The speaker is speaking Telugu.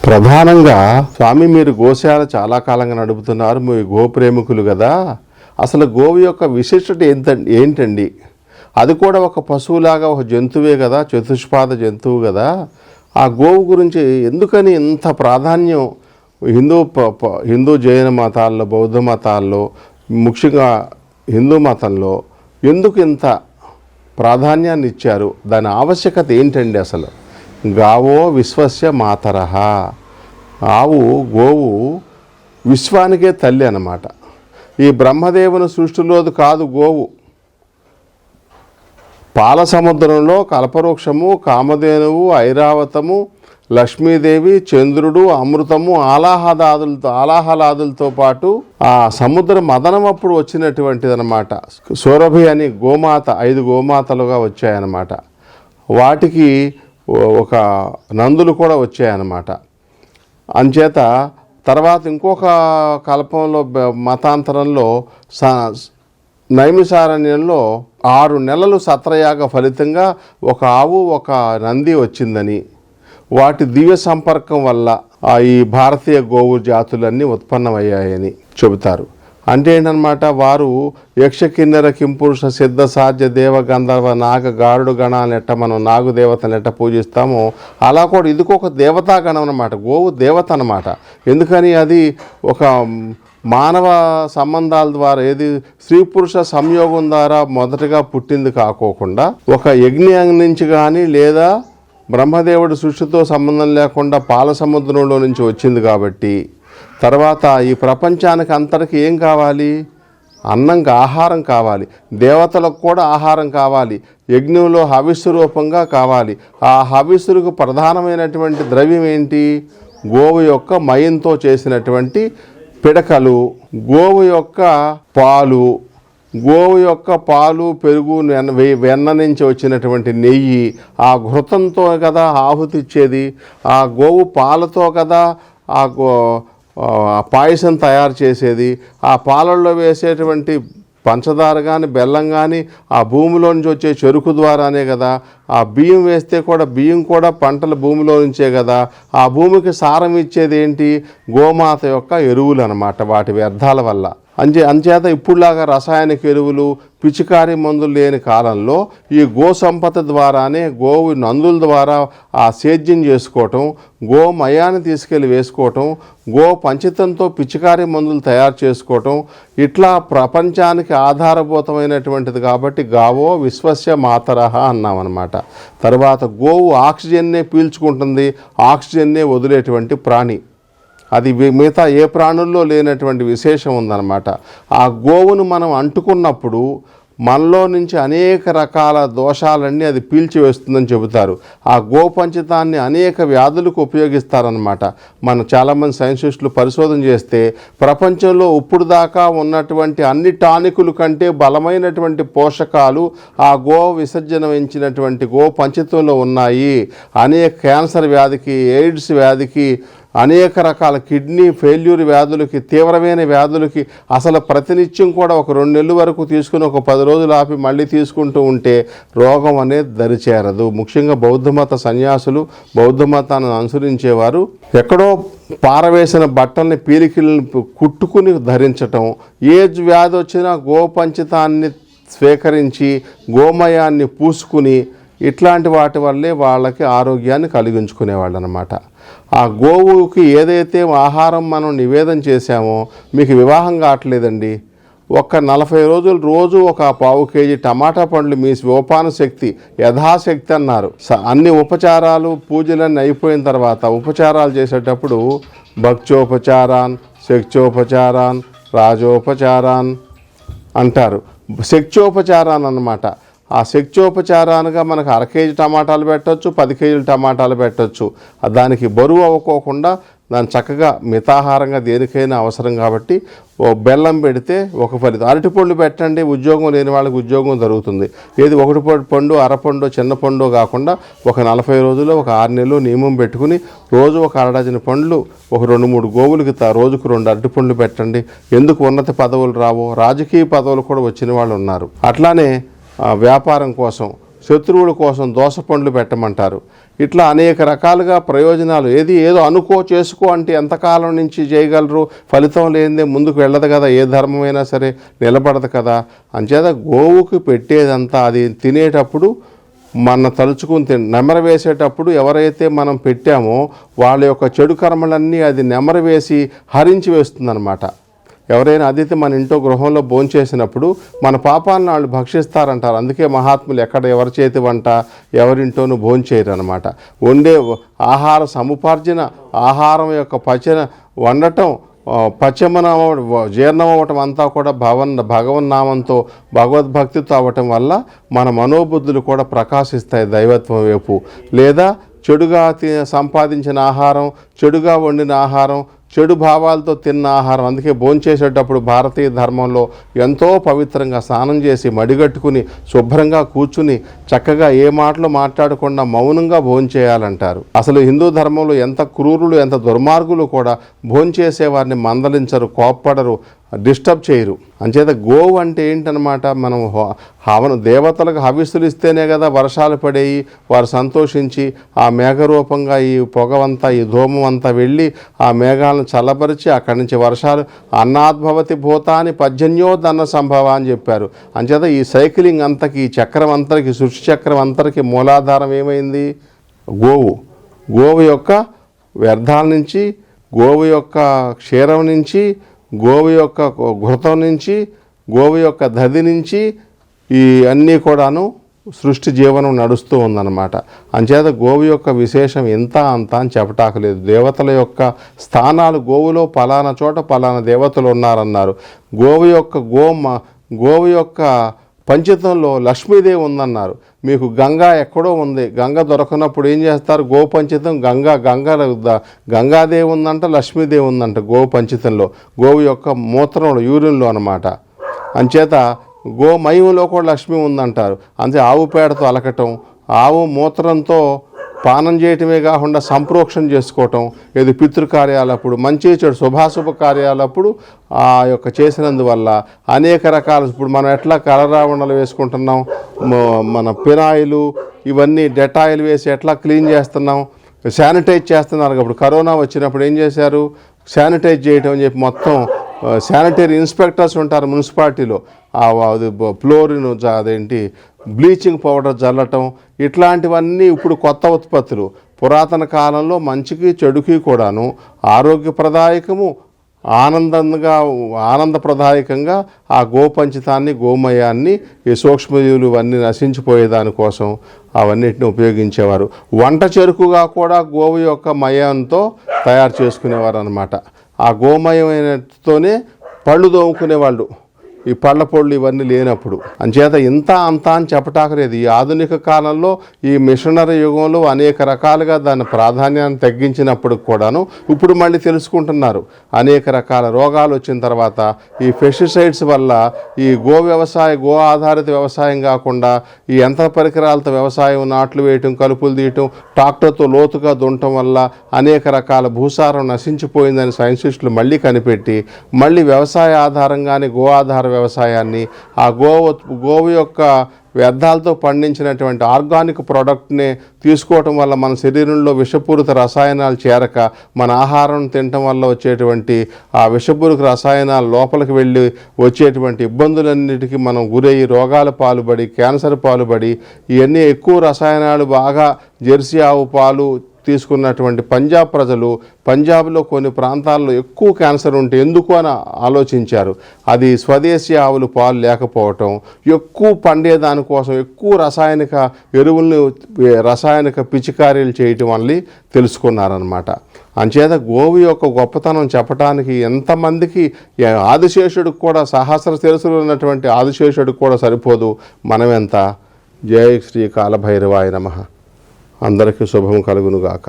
ప్రధానంగా స్వామి మీరు గోశాల చాలా కాలంగా నడుపుతున్నారు, మీరు గోప్రేమికులు కదా. అసలు గోవు యొక్క విశిష్టత ఏంటండి? అది కూడా ఒక పశువులాగా ఒక జంతువే కదా, చతుష్పాద జంతువు కదా. ఆ గోవు గురించి ఎందుకని ఇంత ప్రాధాన్యం హిందూ జైన మతాల్లో, బౌద్ధ మతాల్లో, ముఖ్యంగా హిందూ మతంలో ఎందుకు ఇంత ప్రాధాన్యాన్ని ఇచ్చారు? దాని ఆవశ్యకత ఏంటండి అసలు? గావో విశ్వస్య మాతరః. గోవు విశ్వానికే తల్లి అన్నమాట. ఈ బ్రహ్మదేవుని సృష్టిలోది కాదు గోవు. పాల సముద్రంలో కల్పవృక్షము, కామధేనువు, ఐరావతము, లక్ష్మీదేవి, చంద్రుడు, అమృతము, ఆలాహలాదులతో పాటు ఆ సముద్ర మదనం అప్పుడు వచ్చినటువంటిది అనమాట. సురభి అని గోమాత 5 గోమాతలుగా వచ్చాయన్నమాట. వాటికి ఒక నందులు కూడా వచ్చాయన్నమాట. అంచేత తర్వాత ఇంకొక కల్పంలో మతాంతరంలో నైమిషారణ్యంలో 6 నెలలు సత్రయాగ ఫలితంగా ఒక ఆవు, ఒక నంది వచ్చిందని, వాటి దివ్య సంపర్కం వల్ల ఈ భారతీయ గోవు జాతులన్నీ ఉత్పన్నమయ్యాయని చెబుతారు. అంటే ఏంటన్నమాట, వారు యక్ష కిన్నెర కింపురుష సిద్ధ సాధ్య దేవ గంధర్వ నాగ గారుడు గణాలను ఎట్ట మనం నాగు దేవతను ఎట్ట పూజిస్తామో అలా కూడా ఇది ఒక దేవతా గణం అన్నమాట. గోవు దేవత అన్నమాట. ఎందుకని అది ఒక మానవ సంబంధాల ద్వారా, ఏది స్త్రీ పురుష సంయోగం ద్వారా మొదటగా పుట్టింది కాకోకుండా ఒక యజ్ఞం నుంచి కానీ లేదా బ్రహ్మదేవుడి సృష్టితో సంబంధం లేకుండా పాల సముద్రంలో నుంచి వచ్చింది కాబట్టి తర్వాత ఈ ప్రపంచానికి అంతటికి ఏం కావాలి? అన్నంగా ఆహారం కావాలి. దేవతలకు కూడా ఆహారం కావాలి. యజ్ఞంలో హవిస్సు రూపంగా కావాలి. ఆ హవిస్సులకు ప్రధానమైనటువంటి ద్రవ్యం ఏంటి? గోవు యొక్క మయంతో చేసినటువంటి పిడకలు, గోవు యొక్క పాలు, గోవు యొక్క పాలు, పెరుగు, వెన్న నుంచి వచ్చినటువంటి నెయ్యి, ఆ ఘృతంతో కదా ఆహుతి ఇచ్చేది. ఆ గోవు పాలతో కదా ఆ పాయసం తయారు చేసేది. ఆ పాలల్లో వేసేటువంటి పంచదార కానీ బెల్లం కానీ ఆ భూమిలో నుంచి వచ్చే చెరుకు ద్వారానే కదా. ఆ బియ్యం వేస్తే కూడా బియ్యం కూడా పంటల భూమిలో నుంచే కదా. ఆ భూమికి సారం ఇచ్చేది ఏంటి? గోమాత యొక్క ఎరువులు అన్నమాట, వాటి వ్యర్థాల వల్ల. అంచేత ఇప్పుడులాగా రసాయనిక ఎరువులు, పిచికారీ మందులు లేని కాలంలో ఈ గో సంపద ద్వారానే, గోవు నందుల ద్వారా ఆ సేద్యం చేసుకోవటం, గోమయాన్ని తీసుకెళ్ళి వేసుకోవటం, గో పంచితంతో పిచికారీ మందులు తయారు చేసుకోవటం, ఇట్లా ప్రపంచానికి ఆధారభూతమైనటువంటిది కాబట్టి గావో విశ్వస్య మాతరః అన్నామన్నమాట. తర్వాత గోవు ఆక్సిజన్నే పీల్చుకుంటుంది, ఆక్సిజన్నే వదిలేటువంటి ప్రాణి. అది మిగతా ఏ ప్రాణుల్లో లేనటువంటి విశేషం ఉందన్నమాట. ఆ గోవును మనం అంటుకున్నప్పుడు మనలో నుంచి అనేక రకాల దోషాలన్నీ అది పీల్చివేస్తుందని చెబుతారు. ఆ గోపంచితాన్ని అనేక వ్యాధులకు ఉపయోగిస్తారనమాట. మనం చాలామంది సైంటిస్టులు పరిశోధన చేస్తే ప్రపంచంలో ఇప్పుడు దాకా ఉన్నటువంటి అన్ని టానికుల కంటే బలమైనటువంటి పోషకాలు ఆ గో విసర్జనమించినటువంటి గోపంచితంలో ఉన్నాయి. అనేక క్యాన్సర్ వ్యాధికి, ఎయిడ్స్ వ్యాధికి, అనేక రకాల కిడ్నీ ఫెయిల్యూర్ వ్యాధులకి, తీవ్రమైన వ్యాధులకి అసలు ప్రతినిత్యం కూడా ఒక 2 నెలల వరకు తీసుకుని ఒక 10 రోజులు ఆపి మళ్ళీ తీసుకుంటూ ఉంటే రోగం అనేది దరిచేరదు. ముఖ్యంగా బౌద్ధమత సన్యాసులు, బౌద్ధ మతాన్ని అనుసరించేవారు ఎక్కడో పారవేసిన బట్టల్ని పీలికల్ని కుట్టుకుని ధరించటం, ఏ వ్యాధి వచ్చినా గోపంచితాన్ని స్వీకరించి గోమయాన్ని పూసుకుని ఇట్లాంటి వాటి వల్లే వాళ్ళకి ఆరోగ్యాన్ని కలిగించుకునేవాళ్ళు అన్నమాట. ఆ గోవుకి ఏదైతే ఆహారం మనం నివేదన చేశామో, మీకు వివాహం కావట్లేదండి, ఒక 40 రోజులు రోజు ఒక 1/4 కేజీ టమాటా పండ్లు మీ సోపాన శక్తి యథాశక్తి అన్నారు. అన్ని ఉపచారాలు పూజలన్నీ అయిపోయిన తర్వాత ఉపచారాలు చేసేటప్పుడు భక్త్యోపచారాన్, శక్త్యోపచారాన్, రాజోపచారాన్ అంటారు. శక్త్యోపచారాన్ అన్నమాట. ఆ శక్త్యోపచారానికి మనకు 1/2 కేజీ టమాటాలు పెట్టవచ్చు, 10 కేజీలు టమాటాలు పెట్టవచ్చు. దానికి బరువు అవ్వకోకుండా దాన్ని చక్కగా మితాహారంగా దేనికైనా అవసరం కాబట్టి బెల్లం పెడితే ఒక ఫలితం. అరటిపండు పెట్టండి, ఉద్యోగం లేని వాళ్ళకి ఉద్యోగం దొరుకుతుంది. ఏది 1 పండు, అరపండు, చిన్న పండు కాకుండా ఒక 40 రోజుల్లో ఒక 6 నెలలు నియమం పెట్టుకుని రోజు ఒక 1/2 డజన్ పండ్లు, ఒక 2-3 గోవులకి రోజుకు 2 అరటిపండ్లు పెట్టండి. ఎందుకు ఉన్నత పదవులు రావో, రాజకీయ పదవులు కూడా వచ్చిన వాళ్ళు ఉన్నారు. అట్లానే వ్యాపారం కోసం, శత్రువుల కోసం దోస పండ్లు పెట్టమంటారు. ఇట్లా అనేక రకాలుగా ప్రయోజనాలు. ఏదో అనుకో చేసుకో అంటే ఎంతకాలం నుంచి చేయగలరు? ఫలితం లేనిదే ముందుకు వెళ్ళదు కదా, ఏ ధర్మమైనా సరే నిలబడదు కదా. అంచేత గోవుకి పెట్టేదంతా అది తినేటప్పుడు మన తలుచుకుని నెమరు వేసేటప్పుడు ఎవరైతే మనం పెట్టామో వాళ్ళ యొక్క చెడు కర్మలన్నీ అది నెమరు వేసి హరించి వేస్తుందన్నమాట. ఎవరైనా అతిథి మన ఇంట్లో గృహంలో భోంచేసినప్పుడు మన పాపాలను వాళ్ళు భక్షిస్తారంటారు. అందుకే మహాత్ములు ఎక్కడ ఎవరి చేతి వంట ఎవరింటోనూ భోంచేయరు అనమాట. వండే ఆహార సముపార్జన, ఆహారం యొక్క వండటం, జీర్ణం అవ్వటం అంతా కూడా భగవన్నామంతో భగవద్భక్తితో అవ్వటం వల్ల మన మనోబుద్ధులు కూడా ప్రకాశిస్తాయి దైవత్వం వైపు. లేదా చెడుగా సంపాదించిన ఆహారం, చెడుగా వండిన ఆహారం, చెడు భావాలతో తిన్న ఆహారం. అందుకే భోంచేసేటప్పుడు భారతీయ ధర్మంలో ఎంతో పవిత్రంగా స్నానం చేసి మడిగట్టుకుని శుభ్రంగా కూర్చుని చక్కగా ఏ మాటలు మాట్లాడకుండా మౌనంగా భోంచేయాలంటారు. అసలు హిందూ ధర్మంలో ఎంత క్రూరులు, ఎంత దుర్మార్గులు కూడా భోంచేసేవారిని మందలించరు, కోప్పడరు, డిస్టర్బ్ చేయరు. అంచేత గోవు అంటే ఏంటనమాట, మనం దేవతలకు హవిస్సులు ఇస్తేనే కదా వర్షాలు పడేవి. వారు సంతోషించి ఆ మేఘరూపంగా ఈ పొగవంతా, ఈ ధూమం అంతా వెళ్ళి ఆ మేఘాలను చల్లబరిచి అక్కడి నుంచి వర్షాలు. అన్నాద్భవతి భూతాని పర్జన్యోదన్న సంభవ అని చెప్పారు. అంచేత ఈ సైక్లింగ్ అంతకి, ఈ చక్రం అంతరికి, సృష్టి చక్రం అంతరికి మూలాధారం ఏమైంది? గోవు యొక్క వ్యర్థాల నుంచి, గోవు యొక్క క్షీరం నుంచి, గోవు యొక్క ఘృతం నుంచి, గోవు యొక్క దధి నుంచి ఈ అన్నీ కూడాను సృష్టి జీవనం నడుస్తూ ఉందన్నమాట. అంచేత గోవు యొక్క విశేషం ఇంత అంత అని చెప్పటాకలేదు. దేవతల యొక్క స్థానాలు గోవులో పలానా చోట పలానా దేవతలు ఉన్నారన్నారు. గోవు యొక్క పంచితంలో లక్ష్మీదేవి ఉందన్నారు. మీకు గంగా ఎక్కడో ఉంది, గంగ దొరకనప్పుడు ఏం చేస్తారు? గోపంచితం గంగాదేవి ఉందంట, లక్ష్మీదేవి ఉందంట గోపంచితంలో, గోవు యొక్క మూత్రంలో, యూరిన్లో అనమాట. అంచేత గోమయంలో కూడా లక్ష్మి ఉందంటారు. అంతే ఆవు పేడతో అలకటం, ఆవు మూత్రంతో పానం చేయటమే కాకుండా సంప్రోక్షణ చేసుకోవటం, ఏది పితృకార్యాలప్పుడు, మంచి చెడు శుభాశుభ కార్యాలప్పుడు ఆ యొక్క చేసినందువల్ల అనేక రకాల, ఇప్పుడు మనం ఎట్లా కలరావణలు వేసుకుంటున్నాం, మన పినాయిలు ఇవన్నీ డెటాయిల్ వేసి ఎట్లా క్లీన్ చేస్తున్నాం, శానిటైజ్ చేస్తున్నారు. ఇప్పుడు కరోనా వచ్చినప్పుడు ఏం చేశారు? శానిటైజ్ చేయటం అని చెప్పి మొత్తం శానిటరీ ఇన్స్పెక్టర్స్ ఉంటారు మున్సిపాలిటీలో, ఫ్లోరిన్ అదేంటి బ్లీచింగ్ పౌడర్ చల్లటం, ఇట్లాంటివన్నీ ఇప్పుడు కొత్త ఉత్పత్తులు. పురాతన కాలంలో మంచికి చెడుకి కూడాను ఆరోగ్యప్రదాయకము, ఆనందప్రదాయకంగా ఆ గోపంచితాన్ని, గోమయాన్ని, ఈ సూక్ష్మజీవులు ఇవన్నీ నశించిపోయేదానికోసం అవన్నిటిని ఉపయోగించేవారు. వంట చెరుకుగా కూడా గోవు యొక్క మయంతో తయారు చేసుకునేవారు అనమాట. ఆ గోమయమైనతోనే పళ్ళు తోముకునేవాళ్ళు, ఈ పళ్ళ పొళ్ళు ఇవన్నీ లేనప్పుడు. అంచేత ఇంత అంత అని చెప్పటాకలేదు. ఈ ఆధునిక కాలంలో, ఈ మిషనరీ యుగంలో అనేక రకాలుగా దాని ప్రాధాన్యాన్ని తగ్గించినప్పుడు కూడాను ఇప్పుడు మళ్ళీ తెలుసుకుంటున్నారు. అనేక రకాల రోగాలు వచ్చిన తర్వాత ఈ పెస్టిసైడ్స్ వల్ల ఈ గో ఆధారిత వ్యవసాయం కాకుండా ఈ యంత్ర పరికరాలతో వ్యవసాయం, నాట్లు వేయటం, కలుపులు తీయటం, ట్రాక్టర్తో లోతుగా దున్నటం వల్ల అనేక రకాల భూసారం నశించిపోయిందని సైంటిస్టులు మళ్ళీ కనిపెట్టి మళ్ళీ వ్యవసాయ ఆధారంగానే గో ఆధార వ్యవసాయాన్ని, ఆ గోవు యొక్క వ్యర్థాలతో పండించినటువంటి ఆర్గానిక్ ప్రోడక్ట్ని తీసుకోవటం వల్ల మన శరీరంలో విషపూరిత రసాయనాలు చేరక మన ఆహారం తినటం వల్ల వచ్చేటువంటి ఆ విషపూరిత రసాయనాలు లోపలికి వెళ్ళి వచ్చేటువంటి ఇబ్బందులన్నిటికీ మనం గురయ్యి రోగాల పాలుపడి, క్యాన్సర్ పాలుపడి, ఇవన్నీ ఎక్కువ రసాయనాలు బాగా జెర్సీ ఆవు పాలు తీసుకున్నటువంటి పంజాబ్ ప్రజలు, పంజాబ్లో కొన్ని ప్రాంతాల్లో ఎక్కువ క్యాన్సర్ ఉంటే ఎందుకు అని ఆలోచించారు. అది స్వదేశీ ఆవులు పాలు లేకపోవటం, ఎక్కువ పండేదానికోసం ఎక్కువ రసాయనిక ఎరువుల్ని, రసాయనిక పిచికారీలు చేయటం వల్ల తెలుసుకున్నారనమాట. అంచేత గోవు యొక్క గొప్పతనం చెప్పడానికి ఎంతమందికి, ఆదిశేషుడికి కూడా, సహస్ర శిరస్సులు ఉన్నటువంటి ఆదిశేషుడికి కూడా సరిపోదు. మనమెంత. జై శ్రీ కాలభైరవాయ నమః. అందరికీ శుభం కలుగునుగాక.